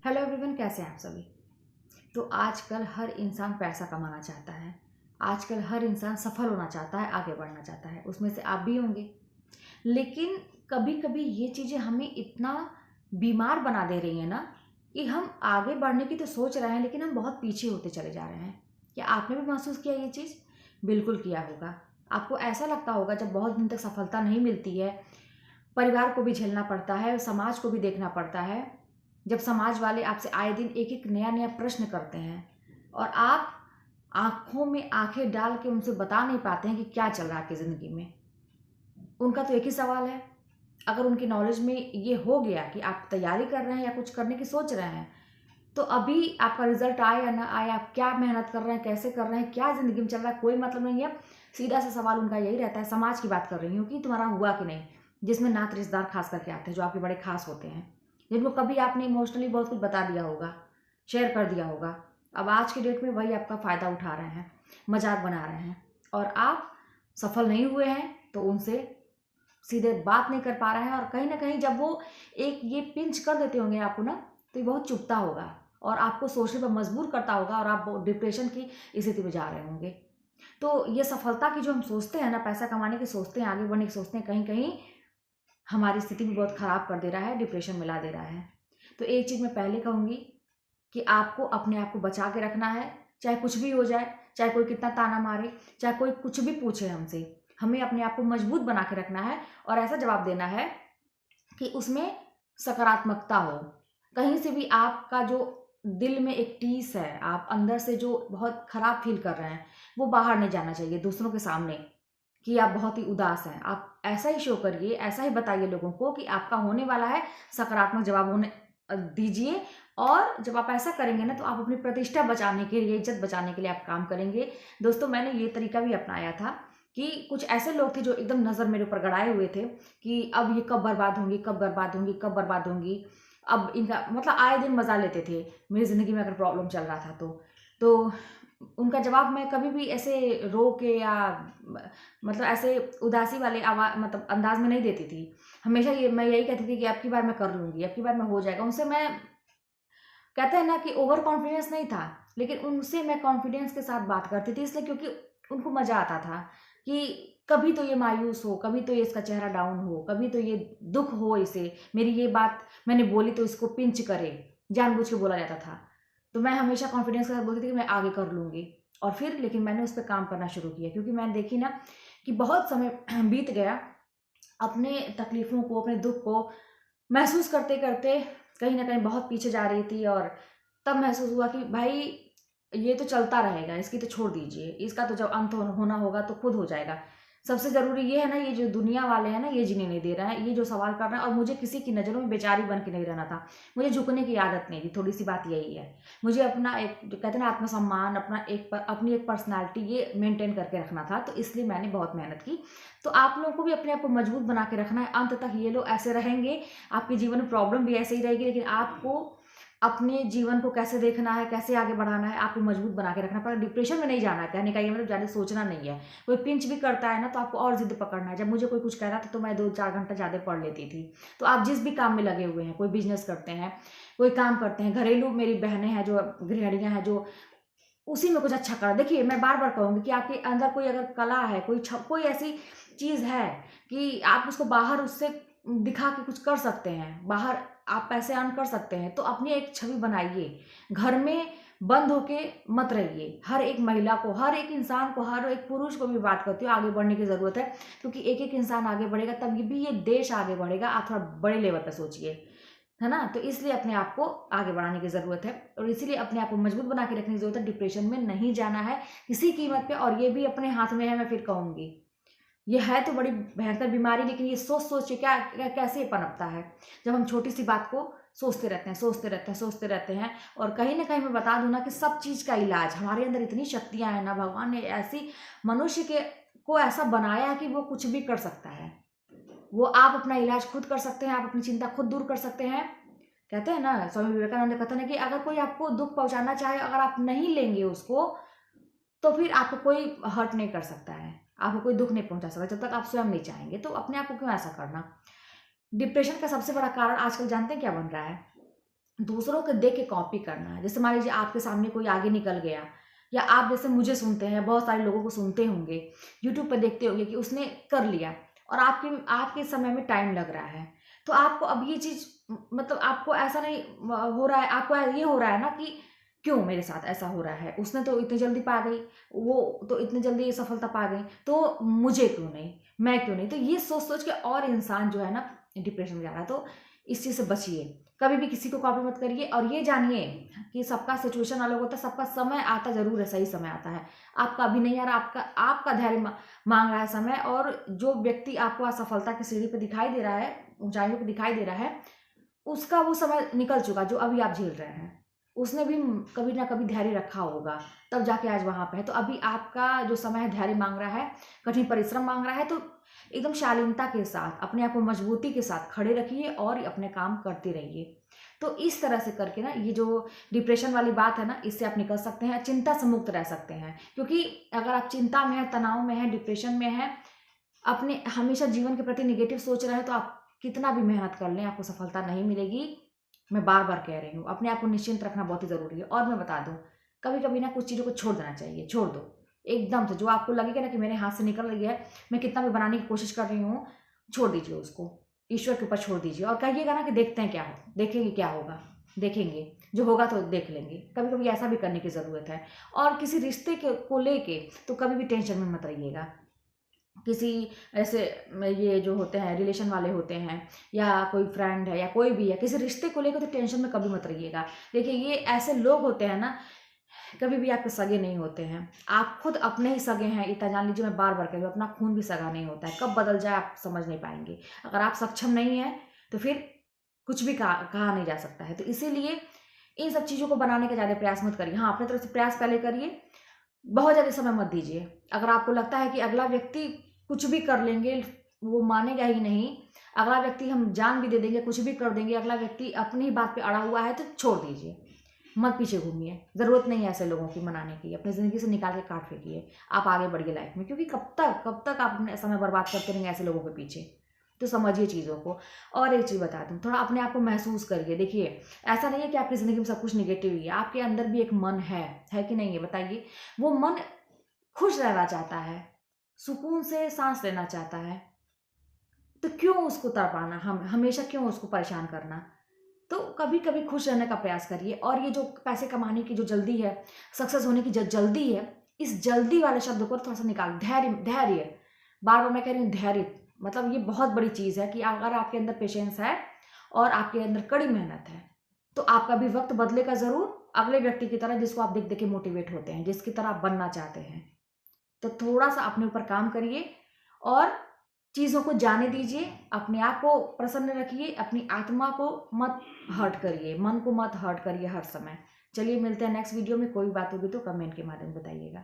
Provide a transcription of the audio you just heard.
Hello everyone, कैसे हैं आप सभी। तो आजकल हर इंसान पैसा कमाना चाहता है। आजकल हर इंसान सफल होना चाहता है, आगे बढ़ना चाहता है। उसमें से आप भी होंगे। लेकिन कभी कभी ये चीज़ें हमें इतना बीमार बना दे रही हैं ना, कि हम आगे बढ़ने की तो सोच रहे हैं लेकिन हम बहुत पीछे होते चले जा रहे हैं। क्या आपने भी महसूस किया ये चीज़? बिल्कुल किया होगा। आपको ऐसा लगता होगा जब बहुत दिन तक सफलता नहीं मिलती है, परिवार को भी झेलना पड़ता है, समाज को भी देखना पड़ता है। जब समाज वाले आपसे आए दिन एक एक नया नया प्रश्न करते हैं और आप आंखों में आंखें डाल के उनसे बता नहीं पाते हैं कि क्या चल रहा है आपकी ज़िंदगी में। उनका तो एक ही सवाल है, अगर उनकी नॉलेज में ये हो गया कि आप तैयारी कर रहे हैं या कुछ करने की सोच रहे हैं, तो अभी आपका रिजल्ट आए या ना आए, आप क्या मेहनत कर रहे हैं, कैसे कर रहे हैं, क्या ज़िंदगी में चल रहा है, कोई मतलब नहीं है। सीधा सा सवाल उनका यही रहता है, समाज की बात कर रही हूँ, कि तुम्हारा हुआ कि नहीं। जिसमें नात रिश्तेदार खास करके आते हैं, जो आपके बड़े खास होते हैं, जिनको कभी आपने इमोशनली बहुत कुछ बता दिया होगा, शेयर कर दिया होगा। अब आज की डेट में वही आपका फ़ायदा उठा रहे हैं, मजाक बना रहे हैं, और आप सफल नहीं हुए हैं तो उनसे सीधे बात नहीं कर पा रहे हैं। और कहीं ना कहीं जब वो एक ये पिंच कर देते होंगे आपको ना, तो ये बहुत चुभता होगा और आपको सोचने पर मजबूर करता होगा, और आप डिप्रेशन की स्थिति में जा रहे होंगे। तो ये सफलता की जो हम सोचते हैं ना, पैसा कमाने की सोचते हैं, आगे बढ़ने की सोचते हैं, कहीं कहीं हमारी स्थिति भी बहुत खराब कर दे रहा है, डिप्रेशन मिला दे रहा है। तो एक चीज़ मैं पहले कहूँगी कि आपको अपने आप को बचा के रखना है। चाहे कुछ भी हो जाए, चाहे कोई कितना ताना मारे, चाहे कोई कुछ भी पूछे हमसे, हमें अपने आप को मजबूत बना के रखना है और ऐसा जवाब देना है कि उसमें सकारात्मकता हो। कहीं से भी आपका जो दिल में एक टीस है, आप अंदर से जो बहुत खराब फील कर रहे हैं, वो बाहर नहीं जाना चाहिए दूसरों के सामने, कि आप बहुत ही उदास हैं। आप ऐसा ही शो करिए, ऐसा ही बताइए लोगों को कि आपका होने वाला है, सकारात्मक जवाब होने दीजिए। और जब आप ऐसा करेंगे ना, तो आप अपनी प्रतिष्ठा बचाने के लिए, इज्जत बचाने के लिए आप काम करेंगे। दोस्तों, मैंने ये तरीका भी अपनाया था कि कुछ ऐसे लोग थे जो एकदम नज़र मेरे ऊपर गड़ाए हुए थे कि अब ये कब बर्बाद होंगी, कब बर्बाद होंगी, कब बर्बाद होंगी। अब इनका मतलब आए दिन मजा लेते थे मेरी ज़िंदगी में अगर प्रॉब्लम चल रहा था तो उनका जवाब मैं कभी भी ऐसे रो के या मतलब ऐसे उदासी वाले आवाज मतलब अंदाज में नहीं देती थी। हमेशा ये मैं यही कहती थी कि अब की बार मैं कर लूंगी, अब की बार मैं हो जाएगा। उनसे मैं, कहते हैं ना कि ओवर कॉन्फिडेंस नहीं था, लेकिन उनसे मैं कॉन्फिडेंस के साथ बात करती थी, इसलिए क्योंकि उनको मजा आता था कि कभी तो ये मायूस हो, कभी तो ये इसका चेहरा डाउन हो, कभी तो ये दुख हो इसे, मेरी ये बात मैंने बोली तो इसको पिंच करे, जानबूझ के बोला जाता था। तो मैं हमेशा कॉन्फिडेंस के साथ बोलती थी कि मैं आगे कर लूंगी। और फिर लेकिन मैंने उस पर काम करना शुरू किया, क्योंकि मैंने देखी ना कि बहुत समय बीत गया अपने तकलीफों को, अपने दुख को महसूस करते करते, कहीं ना कहीं बहुत पीछे जा रही थी। और तब महसूस हुआ कि भाई ये तो चलता रहेगा, इसकी तो छोड़ दीजिए, इसका तो जब अंत होना होगा तो खुद हो जाएगा। सबसे जरूरी ये है ना, ये जो दुनिया वाले हैं ना, ये जीने नहीं दे रहा है, ये जो सवाल कर रहे हैं। और मुझे किसी की नज़रों में बेचारी बन के नहीं रहना था, मुझे झुकने की आदत नहीं थी। थोड़ी सी बात यही है, मुझे अपना एक जो कहते हैं ना आत्मसम्मान, अपनी एक पर्सनालिटी ये मेंटेन करके रखना था। तो इसलिए मैंने बहुत मेहनत की। तो आप लोगों को भी अपने आप को मजबूत बना के रखना है। अंत तक ये लोग ऐसे रहेंगे, आपके जीवन में प्रॉब्लम भी ऐसे ही रहेगी, लेकिन आपको अपने जीवन को कैसे देखना है, कैसे आगे बढ़ाना है, आपको मजबूत बना के रखना पड़ेगा। डिप्रेशन में नहीं जाना है, कहने का ये मतलब ज़्यादा सोचना नहीं है। कोई पिंच भी करता है ना, तो आपको और जिद पकड़ना है। जब मुझे कोई कुछ कह रहा था तो मैं 2-4 घंटा ज़्यादा पढ़ लेती थी। तो आप जिस भी काम में लगे हुए हैं, कोई बिजनेस करते हैं, कोई काम करते हैं, घरेलू मेरी बहनें हैं जो गृहिणियाँ हैं जो उसी में कुछ अच्छा करा। देखिए, मैं बार बार कहूँगी कि आपके अंदर कोई अगर कला है, कोई ऐसी चीज़ है कि आप उसको बाहर उससे दिखा के कुछ कर सकते हैं, बाहर आप पैसे अर्न कर सकते हैं, तो अपनी एक छवि बनाइए। घर में बंद होके मत रहिए। हर एक महिला को, हर एक इंसान को, हर एक पुरुष को भी बात करती हूँ, आगे बढ़ने की ज़रूरत है। क्योंकि एक एक इंसान आगे बढ़ेगा तब भी ये देश आगे बढ़ेगा। आप थोड़ा बड़े लेवल पर सोचिए, है ना। तो इसलिए अपने आप को आगे बढ़ाने की ज़रूरत है, और इसीलिए अपने आप को मजबूत बना के रखने की ज़रूरत है। डिप्रेशन में नहीं जाना है किसी कीमत पे, और ये भी अपने हाथ में है। मैं फिर कहूँगी, ये है तो बड़ी भयंकर बीमारी, लेकिन ये सोच सोच के कैसे पनपता है। जब हम छोटी सी बात को सोचते रहते हैं, सोचते रहते हैं, सोचते रहते हैं। और कहीं ना कहीं मैं बता दूं ना कि सब चीज़ का इलाज, हमारे अंदर इतनी शक्तियां हैं ना, भगवान ने ऐसी मनुष्य के को ऐसा बनाया है कि वो कुछ भी कर सकता है। वो आप अपना इलाज खुद कर सकते हैं, आप अपनी चिंता खुद दूर कर सकते हैं। कहते हैं ना, स्वामी विवेकानंद का कथन है कि अगर कोई आपको दुख पहुंचाना चाहे, अगर आप नहीं लेंगे उसको, तो फिर आपको कोई हर्ट नहीं कर सकता है, आपको कोई दुख नहीं पहुंचा सकता जब तक आप स्वयं नहीं चाहेंगे। तो अपने आप को क्यों ऐसा करना। डिप्रेशन का सबसे बड़ा कारण आजकल जानते हैं क्या बन रहा है? दूसरों को देख के कॉपी करना है। जैसे मान लीजिए आपके सामने कोई आगे निकल गया, या आप जैसे मुझे सुनते हैं, बहुत सारे लोगों को सुनते होंगे, यूट्यूब पर देखते होंगे कि उसने कर लिया और आपके आपके समय में टाइम लग रहा है, तो आपको अब ये चीज़ मतलब आपको ऐसा नहीं हो रहा है, आपको ये हो रहा है ना कि क्यों मेरे साथ ऐसा हो रहा है, उसने तो इतनी जल्दी पा गई, वो तो इतनी जल्दी ये सफलता पा गई, तो मुझे क्यों नहीं, मैं क्यों नहीं। तो ये सोच सोच के और इंसान जो है ना डिप्रेशन में जा रहा है। तो इस चीज़ से बचिए, कभी भी किसी को कॉपी मत करिए, और ये जानिए कि सबका सिचुएशन अलग होता है, सबका समय आता जरूर है, सही समय आता है। आपका अभी नहीं आ रहा, आपका धैर्य मांग रहा है समय, और जो व्यक्ति आपको असफलता की सीढ़ी पर दिखाई दे रहा है, ऊंचाइयों पर दिखाई दे रहा है, उसका वो समय निकल चुका जो अभी आप झेल रहे हैं। उसने भी कभी ना कभी धैर्य रखा होगा, तब जाके आज वहां पे है। तो अभी आपका जो समय है धैर्य मांग रहा है, कठिन परिश्रम मांग रहा है, तो एकदम शालीनता के साथ अपने आप को मजबूती के साथ खड़े रखिए और अपने काम करते रहिए। तो इस तरह से करके ना ये जो डिप्रेशन वाली बात है ना, इससे आप निकल सकते हैं, चिंता से मुक्त रह सकते हैं। क्योंकि अगर आप चिंता में है, तनाव में है, डिप्रेशन में है, अपने हमेशा जीवन के प्रति निगेटिव सोच रहे हैं, तो आप कितना भी मेहनत कर लें आपको सफलता नहीं मिलेगी। मैं बार बार कह रही हूँ, अपने आप को निश्चिंत रखना बहुत ही ज़रूरी है। और मैं बता दूँ, कभी कभी ना कुछ चीज़ों को छोड़ देना चाहिए, छोड़ दो एकदम से। जो आपको लगेगा ना कि मेरे हाथ से निकल रही है, मैं कितना भी बनाने की कोशिश कर रही हूँ, छोड़ दीजिए उसको, ईश्वर के ऊपर छोड़ दीजिए, और कहिएगा ना कि देखते हैं क्या हो, देखेंगे क्या होगा, देखेंगे जो होगा तो देख लेंगे। कभी कभी ऐसा भी करने की ज़रूरत है। और किसी रिश्ते को लेके तो कभी भी टेंशन में मत रहिएगा। किसी ऐसे ये जो होते हैं रिलेशन वाले होते हैं, या कोई फ्रेंड है, या कोई भी है, किसी रिश्ते को लेकर तो टेंशन में कभी मत रहिएगा। देखिए ये ऐसे लोग होते हैं ना, कभी भी आपके सगे नहीं होते हैं। आप खुद अपने ही सगे हैं, इतना जान लीजिए। मैं बार बार कह रही हूँ, अपना खून भी सगा नहीं होता है, कब बदल जाए आप समझ नहीं पाएंगे। अगर आप सक्षम नहीं है तो फिर कुछ भी कहा नहीं जा सकता है। तो इसीलिए इन सब चीज़ों को बनाने का ज़्यादा प्रयास मत करिए। हाँ, अपने तरफ से प्रयास पहले करिए, बहुत ज़्यादा समय मत दीजिए। अगर आपको लगता है कि अगला व्यक्ति कुछ भी कर लेंगे, वो मानेगा ही नहीं, अगला व्यक्ति हम जान भी दे देंगे, कुछ भी कर देंगे, अगला व्यक्ति अपनी ही बात पे अड़ा हुआ है, तो छोड़ दीजिए, मत पीछे घूमिए। ज़रूरत नहीं है ऐसे लोगों की मनाने की, अपनी ज़िंदगी से निकाल के काट फेंकिए। आप आगे बढ़िए लाइफ में, क्योंकि कब तक आप अपने समय बर्बाद करते रहेंगे ऐसे लोगों के पीछे। तो समझिए चीज़ों को। और एक चीज़ बता दूँ, थोड़ा अपने आप को महसूस करिए। देखिए ऐसा नहीं है कि आपकी ज़िंदगी में सब कुछ निगेटिव ही है, आपके अंदर भी एक मन है कि नहीं है बताइए। वो मन खुश रहना चाहता है, सुकून से सांस लेना चाहता है, तो क्यों उसको तड़पाना, हम हमेशा क्यों उसको परेशान करना। तो कभी कभी खुश रहने का प्रयास करिए। और ये जो पैसे कमाने की जो जल्दी है, सक्सेस होने की जो जल्दी है, इस जल्दी वाले शब्द को थोड़ा सा निकाल। धैर्य, धैर्य, बार बार मैं कह रही हूँ धैर्य, मतलब ये बहुत बड़ी चीज़ है कि अगर आपके अंदर पेशेंस है और आपके अंदर कड़ी मेहनत है, तो आपका भी वक्त बदलेगा ज़रूर, अगले व्यक्ति की तरह जिसको आप देख देख के मोटिवेट होते हैं, जिसकी तरह आप बनना चाहते हैं। तो थोड़ा सा अपने ऊपर काम करिए और चीज़ों को जाने दीजिए, अपने आप को प्रसन्न रखिए, अपनी आत्मा को मत हर्ट करिए, मन को मत हर्ट करिए हर समय। चलिए मिलते हैं नेक्स्ट वीडियो में। कोई बात होगी तो कमेंट के माध्यम बताइएगा।